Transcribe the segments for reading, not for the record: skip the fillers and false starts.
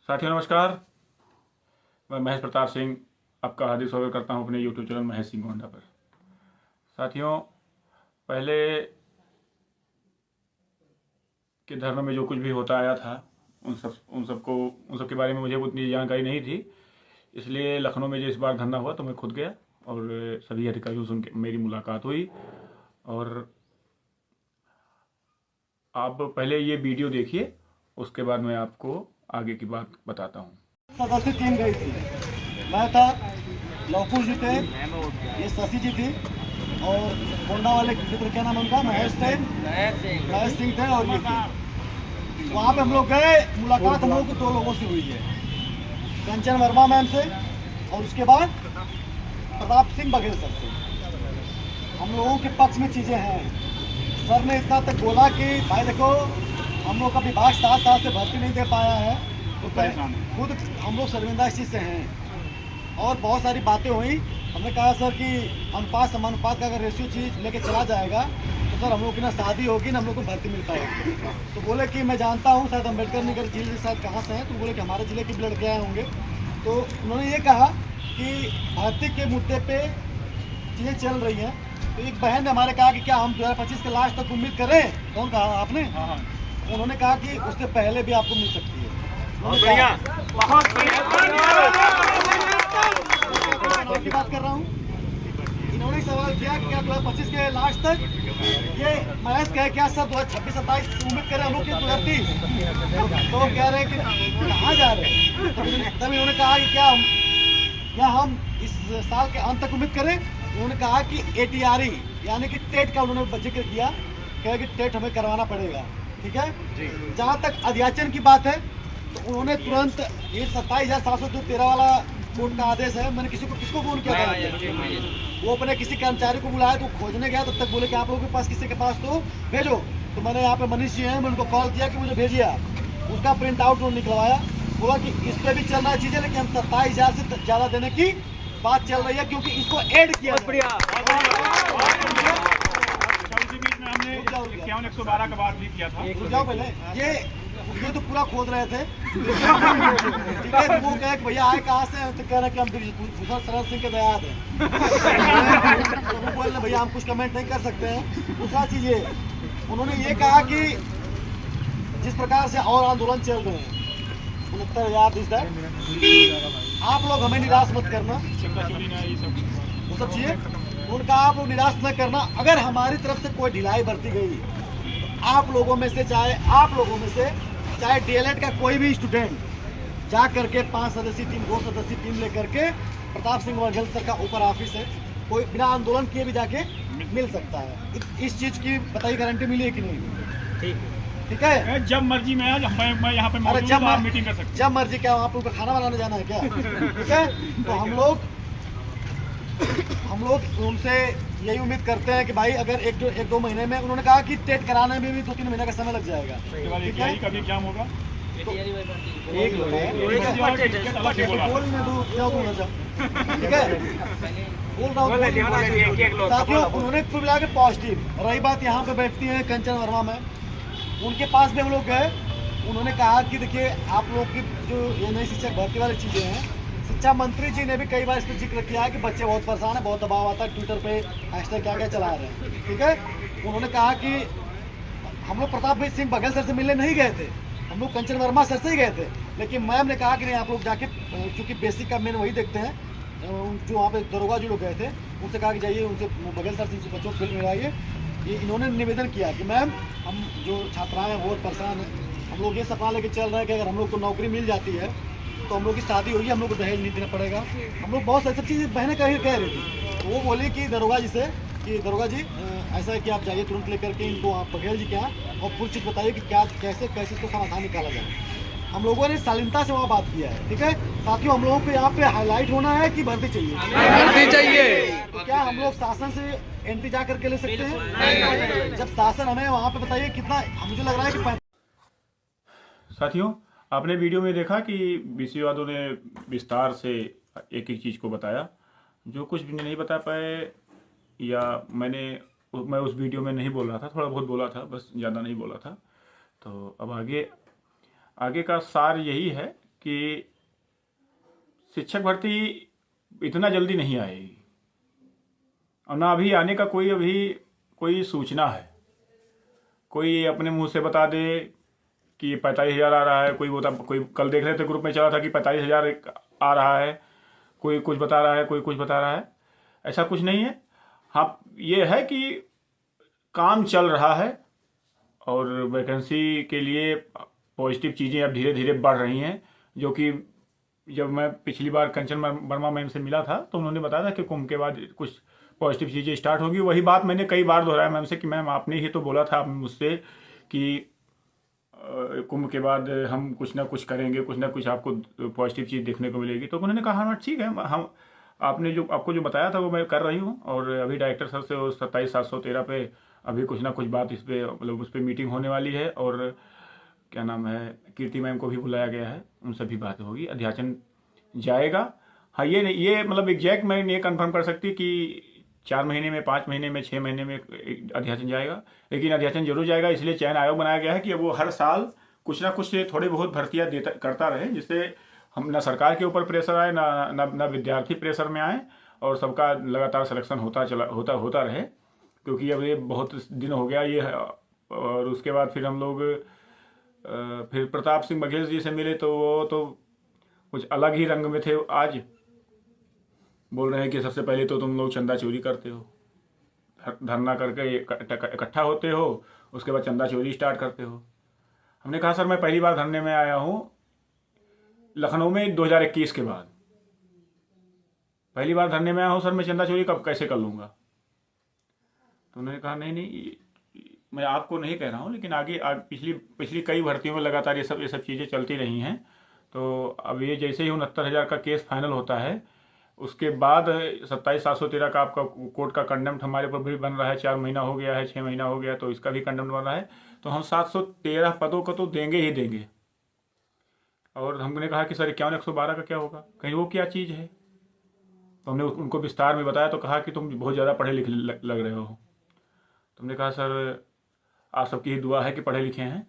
साथियों नमस्कार। मैं महेश प्रताप सिंह आपका हार्दिक स्वागत करता हूं अपने यूट्यूब चैनल महेश सिंह गोंडा पर। साथियों, पहले के धर्म में जो कुछ भी होता आया था उन सब के बारे में मुझे उतनी जानकारी नहीं थी, इसलिए लखनऊ में जो इस बार धरना हुआ तो मैं खुद गया और सभी अधिकारियों से उनके मेरी मुलाकात हुई। और आप पहले ये वीडियो देखिए, उसके बाद मैं आपको आगे की बात बताता हूँ। सदस्य टीम गई थी। मैं था, लौकू जी थे, ये शशि जी थी और गोंडा वाले मित्र क्या नाम उनका, महेश सिंह थे और ये थे। वहाँ पे हम लोग गए, मुलाकात हम लोग को 2 लोगों से हुई है, कंचन वर्मा मैम से और उसके बाद प्रताप सिंह बघेल सर से। हम लोगों के पक्ष में चीज़ें हैं। सर ने इतना तक बोला कि भाई देखो, हम लोग का विभाग 7 साल से भर्ती नहीं दे पाया है, तो खुद हम लोग शर्मिंदा इस चीज़ से हैं। और बहुत सारी बातें हुई। हमने कहा सर कि अनुपात समानुपात का अगर रेशियो चीज़ लेके चला जाएगा तो सर हम लोग की ना शादी होगी ना हम लोग को भर्ती मिल पाएगी। तो बोले कि मैं जानता हूँ शायद अम्बेडकर नगर जिले से शायद कहाँ से हैं, तो बोले कि हमारे ज़िले के भी लड़के आए होंगे। तो उन्होंने ये कहा कि भर्ती के मुद्दे पर चीज़ें चल रही हैं। तो एक बहन ने हमारे कहा कि क्या हम 2025 के लास्ट तक उम्मीद करें? कौन कहा आपने? उन्होंने कहा कि उससे पहले भी आपको मिल सकती है। बहुत बढ़िया की बात कर रहा हूँ। इन्होंने सवाल किया कि क्या 2025 के लास्ट तक ये महेश कहे क्या सर 2026-27 उम्मीद करें हम लोग 2030? तो कह रहे हैं कि कहाँ जा रहे हैं। तब इन्होंने कहा कि क्या हम इस साल के अंत तक उम्मीद करें? उन्होंने कहा कि ATRE यानी कि टेट का उन्होंने जिक्र किया, कहे कि टेट हमें करवाना पड़ेगा। ठीक है। जहाँ तक अध्याचन की बात है तो उन्होंने तुरंत ये 27,713 वाला कोर्ट का आदेश है। मैंने किसको फोन किया था, वो अपने किसी कर्मचारी को बुलाया तो खोजने गया, तब तक बोले कि आप लोगों के पास किसी के पास तो भेजो। तो मैंने यहाँ पे मनीष जी हैं, मैं उनको कॉल किया कि मुझे भेजिए आप। उसका प्रिंट आउट उन्होंने निकलवाया। बोला कि इस पर भी चल रहा है चीज़ें, लेकिन हम 27,000 से ज़्यादा देने की बात चल रही है क्योंकि इसको ऐड किया। हमने 51-112 का बात भी किया था। जाओ पहले, ये तो पूरा खोद रहे थे। ठीक है। तो वो कहे कि भैया आए कहाँ से, तो कह रहे कि हम भूषण शरण सिंह के दयाद हैं। तो वो बोल रहे भैया हम कुछ कमेंट नहीं कर सकते हैं। दूसरा चीज़ ये, उन्होंने ये कहा कि जिस प्रकार से और आंदोलन चल रहे हैं 69,000 इस दैट, आप लोग हमें निराश मत करना, वो सब चीज़ें उनका आप लोग निराश न करना। अगर हमारी तरफ से कोई ढिलाई बरती गई तो आप लोगों में से चाहे DLED का कोई भी स्टूडेंट जा करके 5 सदस्यीय टीम 2 सदस्यीय टीम लेकर के प्रताप सिंह बघेल सर का ऊपर ऑफिस है, कोई बिना आंदोलन किए भी जाके मिल सकता है। इस चीज़ की बताइए गारंटी मिली है कि नहीं? ठीक है। जब मर्जी में आज मैं यहाँ पे मौजूद हूं, आप मीटिंग कर सकते हैं। जब मर्जी। क्या आप लोग खाना बनाने जाना है क्या? ठीक है। तो हम लोग उनसे यही उम्मीद करते हैं कि भाई अगर 1-2 महीने में, उन्होंने कहा कि टेट कराने में भी 2-3 महीने का समय लग जाएगा। ठीक है। कभी एग्जाम होगा ठीक है। बोल रहा हूँ साथियों, उन्होंने कुल मिला के पॉजिटिव। रही बात यहाँ पे बैठती है कंचन वर्मा में, उनके पास भी हम लोग गए। उन्होंने कहा कि देखिए आप लोग की जो ये नई शिक्षक भर्ती वाली चीज़ें हैं, शिक्षा मंत्री जी ने भी कई बार इस पर जिक्र किया है कि बच्चे बहुत परेशान हैं, बहुत दबाव आता है, ट्विटर पे हैशटैग क्या चला रहे हैं। ठीक है। उन्होंने कहा कि हम लोग प्रताप सिंह बघेल सर से मिलने नहीं गए थे, हम लोग कंचन वर्मा सर से ही गए थे। लेकिन मैम ने कहा कि नहीं आप लोग जाके, चूँकि बेसिक का मेन वही देखते हैं, जो वहाँ पे दरोगा जो लोग गए थे उनसे कहा कि जाइए उनसे बघेल सर से बच्चों को फिल्म मिलवाइए। ये इन्होंने निवेदन किया कि मैम हम जो छात्राएँ हैं बहुत परेशान हैं, हम लोग ये सपना लेके चल रहे हैं कि अगर हम लोग को नौकरी मिल जाती है तो हम लोग की शादी होगी, हम लोग को दहेज नहीं देना पड़ेगा। हम लोग बहुत सारी चीज़ें बहनें कह रही थी। तो वो बोली कि दरोगा जी से कि दरोगा जी ऐसा है कि आप जाइए तुरंत लेकर के इनको आप बघेल जी के यहाँ और पूरी चीज़ बताइए कि क्या कैसे इसको समाधान निकाला जाए। हम लोगों ने शालीनता से वहाँ बात किया है। ठीक है। साथियों, हम लोगों को यहाँ पे हाईलाइट होना है कि भर्ती चाहिए। तो क्या हम लोग शासन से एंट्री जा करके ले सकते हैं? जब शासन हमें वहाँ पे बताइए कितना, मुझे लग रहा है कि साथियों, आपने वीडियो में देखा कि BC यादव ने विस्तार से एक एक चीज़ को बताया। जो कुछ भी नहीं बता पाए या मैं उस वीडियो में नहीं बोल रहा था, थोड़ा बहुत बोला था, बस ज़्यादा नहीं बोला था। तो अब आगे का सार यही है कि शिक्षक भर्ती इतना जल्दी नहीं आएगी और ना अभी आने का कोई सूचना है। कोई अपने मुंह से बता दे कि 45,000 आ रहा है, कोई कल देख रहे थे ग्रुप में चला था कि 45,000 आ रहा है, कोई कुछ बता रहा है, कोई कुछ बता रहा है। ऐसा कुछ नहीं है। हाँ, ये है कि काम चल रहा है और वैकेंसी के लिए पॉजिटिव चीज़ें अब धीरे धीरे बढ़ रही हैं। जो कि जब मैं पिछली बार कंचन वर्मा मैम से मिला था तो उन्होंने बताया था कि कुंभ के बाद कुछ पॉजिटिव चीज़ें स्टार्ट होंगी। वही बात मैंने कई बार दोहराया मैम से कि मैम आपने ही तो बोला था मुझसे कि कुंभ के बाद हम कुछ ना कुछ करेंगे, कुछ ना कुछ आपको पॉजिटिव चीज़ देखने को मिलेगी। तो उन्होंने कहा हाँ ठीक है, हम आपने जो आपको जो बताया था वो मैं कर रही हूँ। और अभी डायरेक्टर सर से 27,713 पे अभी कुछ ना कुछ बात इस पर मतलब उस पर मीटिंग होने वाली है। और क्या नाम है, कीर्ति मैम को भी बुलाया गया है, उनसे भी बात होगी, अध्याचन जाएगा। हाँ, ये मतलब एग्जैक्ट मैं ये कंफर्म कर सकती कि 4 महीने में, 5 महीने में, 6 महीने में अध्याचन जाएगा, लेकिन अध्याचन जरूर जाएगा। इसलिए चयन आयोग बनाया गया है कि वो हर साल कुछ ना कुछ थोड़ी बहुत भर्तियाँ करता रहे, जिससे हम ना सरकार के ऊपर प्रेशर आए, ना विद्यार्थी प्रेशर में आए और सबका लगातार सिलेक्शन होता रहे। क्योंकि अब ये बहुत दिन हो गया ये। और उसके बाद फिर हम लोग फिर प्रताप सिंह बघेल जी से मिले तो वो तो कुछ अलग ही रंग में थे। आज बोल रहे हैं कि सबसे पहले तो तुम लोग चंदा चोरी करते हो, धरना करके इकट्ठा होते हो, उसके बाद चंदा चोरी स्टार्ट करते हो। हमने कहा सर मैं पहली बार धरने में आया हूँ लखनऊ में 2021 के बाद, पहली बार धरने में आया हूँ सर, मैं चंदा चोरी कब कैसे कर लूँगा। तो उन्होंने कहा नहीं मैं आपको नहीं कह रहा हूँ, लेकिन आगे पिछली कई भर्तियों में लगातार ये सब चीज़ें चलती रही हैं। तो अब ये जैसे ही 69,000 का केस फाइनल होता है उसके बाद 27,713 का आपका कोर्ट का कंडेम्ट हमारे ऊपर भी बन रहा है। 4 महीना हो गया है, 6 महीना हो गया, तो इसका भी कंडेम्ट बन रहा है। तो हम 713 पदों को तो देंगे ही देंगे। और हमने कहा कि सर 51,112 का क्या होगा, कहीं वो क्या चीज़ है। तो हमने उनको विस्तार में बताया तो कहा कि तुम बहुत ज़्यादा पढ़े लिखे लग रहे हो। तो हमने कहा सर आप सबकी ही दुआ है कि पढ़े लिखे हैं।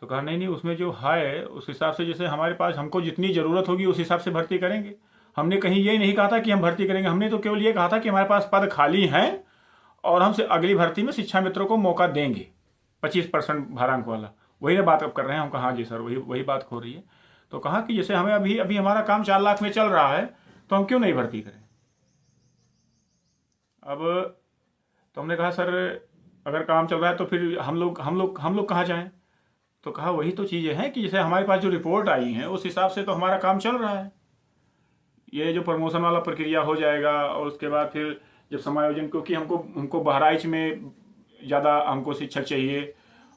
तो कहा नहीं उसमें जो है उस हिसाब से, जैसे हमारे पास हमको जितनी ज़रूरत होगी उस हिसाब से भर्ती करेंगे। हमने कहीं ये नहीं कहा था कि हम भर्ती करेंगे, हमने तो केवल ये कहा था कि हमारे पास पद खाली हैं और हम अगली भर्ती में शिक्षा मित्रों को मौका देंगे 25% भारांक वाला। वही ना बात अब कर रहे हैं। हम कहा हाँ जी सर वही बात हो रही है। तो कहा कि जैसे हमें अभी हमारा काम 4 लाख में चल रहा है तो हम क्यों नहीं भर्ती करें। अब तो हमने कहा सर अगर काम चल रहा है तो फिर हम लोग कहाँ जाएं। तो कहा वही तो चीज़ें हैं कि जैसे हमारे पास जो रिपोर्ट आई है उस हिसाब से तो हमारा काम चल रहा है। ये जो प्रमोशन वाला प्रक्रिया हो जाएगा और उसके बाद फिर जब समायोजन, क्योंकि हमको बहराइच में ज़्यादा हमको शिक्षक चाहिए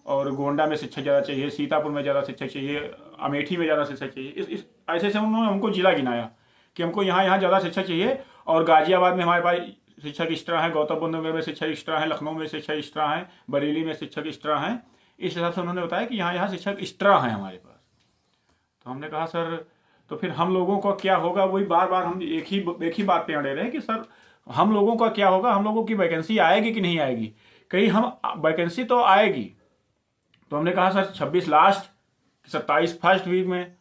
और गोंडा में शिक्षक ज़्यादा चाहिए, सीतापुर में ज़्यादा शिक्षक चाहिए, अमेठी में ज़्यादा शिक्षक चाहिए। इस ऐसे से उन्होंने हमको जिला गिनाया कि हमको यहाँ ज़्यादा शिक्षक चाहिए। और गाजियाबाद में हमारे पास शिक्षक एक्स्ट्रा हैं, गौतम बुद्ध नगर में शिक्षक एक्स्ट्रा हैं, लखनऊ में शिक्षक एक्स्ट्रा हैं, बरेली में शिक्षक एक्स्ट्रा हैं। इस हिसाब से उन्होंने बताया कि यहाँ शिक्षक एक्स्ट्रा हैं हमारे पास। तो हमने कहा सर तो फिर हम लोगों का क्या होगा। वही बार हम एक ही बात पे अड़े रहे कि सर हम लोगों का क्या होगा, हम लोगों की वैकेंसी आएगी कि नहीं आएगी। कहीं हम वैकेंसी तो आएगी। तो हमने कहा सर 26 लास्ट, 27 फर्स्ट वीक में,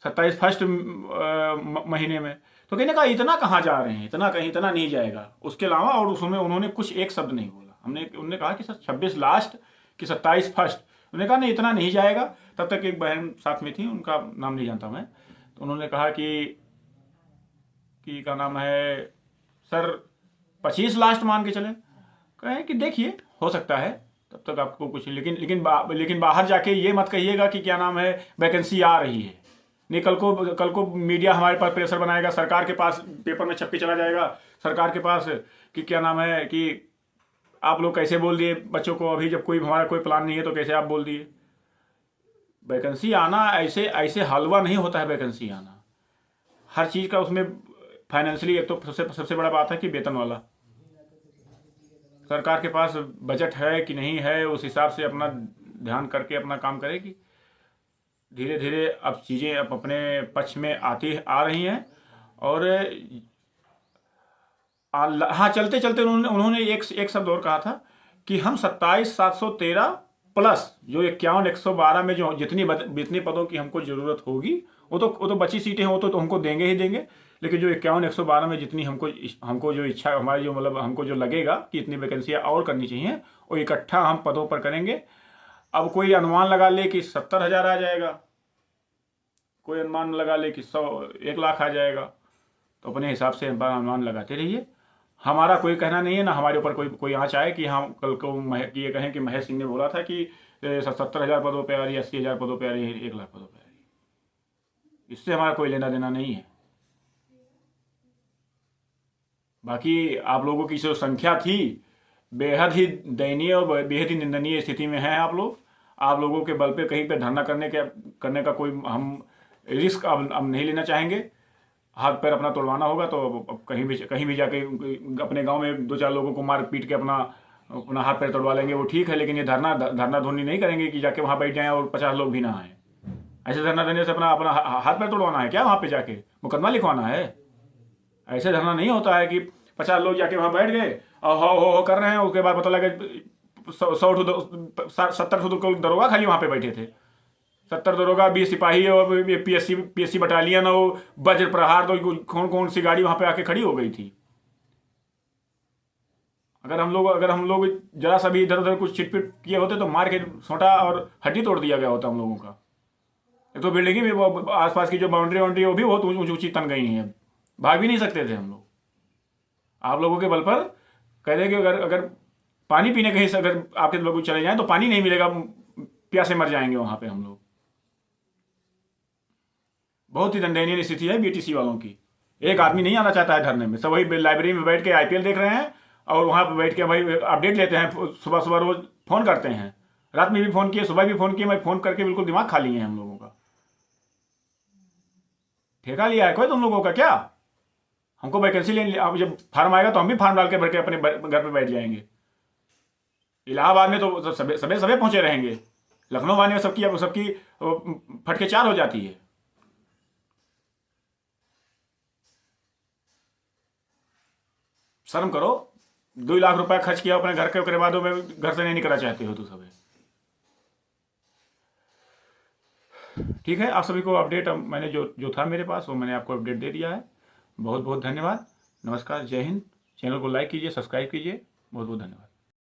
27 फर्स्ट महीने में। तो कहने कहा इतना कहाँ जा रहे हैं, इतना नहीं जाएगा। उसके अलावा और उसमें उन्होंने कुछ एक शब्द नहीं बोला। उन्होंने कहा कि सर 26 लास्ट कि 27 फर्स्ट। उन्होंने कहा नहीं इतना नहीं जाएगा। तब तक एक बहन साथ में थी, उनका नाम नहीं जानता मैं। तो उन्होंने कहा कि क्या नाम है सर 25 लास्ट मान के चले। कहें कि देखिए हो सकता है, तब तक आपको कुछ लेकिन बाहर जाके ये मत कहिएगा कि क्या नाम है वैकेंसी आ रही है। नहीं कल को मीडिया हमारे पास प्रेशर बनाएगा, सरकार के पास पेपर में छप के चला जाएगा सरकार के पास कि क्या नाम है कि आप लोग कैसे बोल दिए बच्चों को, अभी जब हमारा कोई प्लान नहीं है तो कैसे आप बोल दिए। वैकेंसी आना ऐसे हलवा नहीं होता है। वैकेंसी आना हर चीज़ का उसमें फाइनेंशियली एक तो सबसे बड़ा बात है कि वेतन वाला, सरकार के पास बजट है कि नहीं है, उस हिसाब से अपना ध्यान करके अपना काम करेगी। धीरे धीरे अब चीज़ें अब अपने पक्ष में आ रही हैं। और हाँ चलते चलते उन्होंने एक शब्द और कहा था कि हम 27,713 प्लस जो 51-112 में जो जितनी पदों की हमको ज़रूरत होगी वो तो बची सीटें हैं, वो तो हमको देंगे ही देंगे। लेकिन जो 51-112 में जितनी हमको जो इच्छा हमारी जो मतलब हमको जो लगेगा कि इतनी वैकेंसियाँ और करनी चाहिए, वो इकट्ठा हम पदों पर करेंगे। अब कोई अनुमान लगा ले कि 70,000 आ जाएगा, कोई अनुमान लगा ले कि 1 लाख आ जाएगा, तो अपने हिसाब से अनुमान लगाते रहिए। हमारा कोई कहना नहीं है, ना हमारे ऊपर कोई आँच आए कि हम कल को ये कहें कि महेश सिंह ने बोला था कि 70,000 पदों पे आ रही है, 80,000 पदों पे आ रही है, 1 लाख पदों पे आ रही है। इससे हमारा कोई लेना देना नहीं है। बाकी आप लोगों की जो संख्या थी बेहद ही दयनीय और बेहद ही निंदनीय स्थिति में है। आप लोगों के बल पे कहीं पे धरना करने का कोई हम रिस्क अब नहीं लेना चाहेंगे। हाथ पैर अपना तोड़वाना होगा तो अब कहीं भी जाके अपने गांव में 2-4 लोगों को मार पीट के अपना हाथ पैर तोड़वा लेंगे, वो ठीक है। लेकिन ये धरना धोनी नहीं करेंगे कि जाके वहां बैठ जाएं और 50 लोग भी ना आए। ऐसे धरना देने से अपना हाथ पैर तोड़वाना है क्या? वहां पे जाके मुकदमा लिखवाना है? ऐसे धरना नहीं होता है कि 50 लोग जाके वहां बैठ गए और हो कर रहे हैं, उसके बाद पता लगे 70 दरोगा खाली वहां पे बैठे थे। 70 दरोगा, 20 सिपाही और पीएससी बटालियन और वज्र प्रहार, तो कौन सी गाड़ी वहां पे आके खड़ी हो गई थी। अगर हम लोग जरा सा भी इधर उधर कुछ छिटपिट किए होते तो मार के सोटा और हड्डी तोड़ दिया गया होता हम लोगों का। एक तो बिल्डिंग भी आसपास की जो बाउंड्री वो भी बहुत ऊंची तन गई है, भाग भी नहीं सकते थे हम लोग। आप लोगों के बल पर कह दें कि अगर पानी पीने कहीं से अगर आपके लोग चले जाएं तो पानी नहीं मिलेगा, प्यासे मर जाएंगे वहां पे हम लोग। बहुत ही दयनीय स्थिति है बीटीसी वालों की। एक आदमी नहीं आना चाहता है धरने में, सब वही लाइब्रेरी में बैठ के आईपीएल देख रहे हैं और वहां पर बैठ के भाई अपडेट लेते हैं। सुबह रोज फोन करते हैं, रात में भी फोन किए, सुबह भी फोन किए। मैं फोन करके बिल्कुल दिमाग खा लिए हैं हम लोगों का। ठेका लिया है कोई तुम लोगों का क्या? हमको वैकेंसी लेने, अब जब फार्म आएगा तो हम भी फार्म डाल के भर के अपने घर पे बैठ जाएंगे। इलाहाबाद में तो सबे पहुंचे रहेंगे, लखनऊ आने में सबकी फटके 4 हो जाती है। शर्म करो, 2 लाख रुपया खर्च किया अपने घर के बाद में घर से नहीं निकलना चाहते हो तो सब। ठीक है, आप सभी को अपडेट मैंने जो था मेरे पास वो मैंने आपको अपडेट दे दिया है। बहुत बहुत धन्यवाद। नमस्कार, जय हिंद। चैनल को लाइक कीजिए, सब्सक्राइब कीजिए। बहुत बहुत धन्यवाद।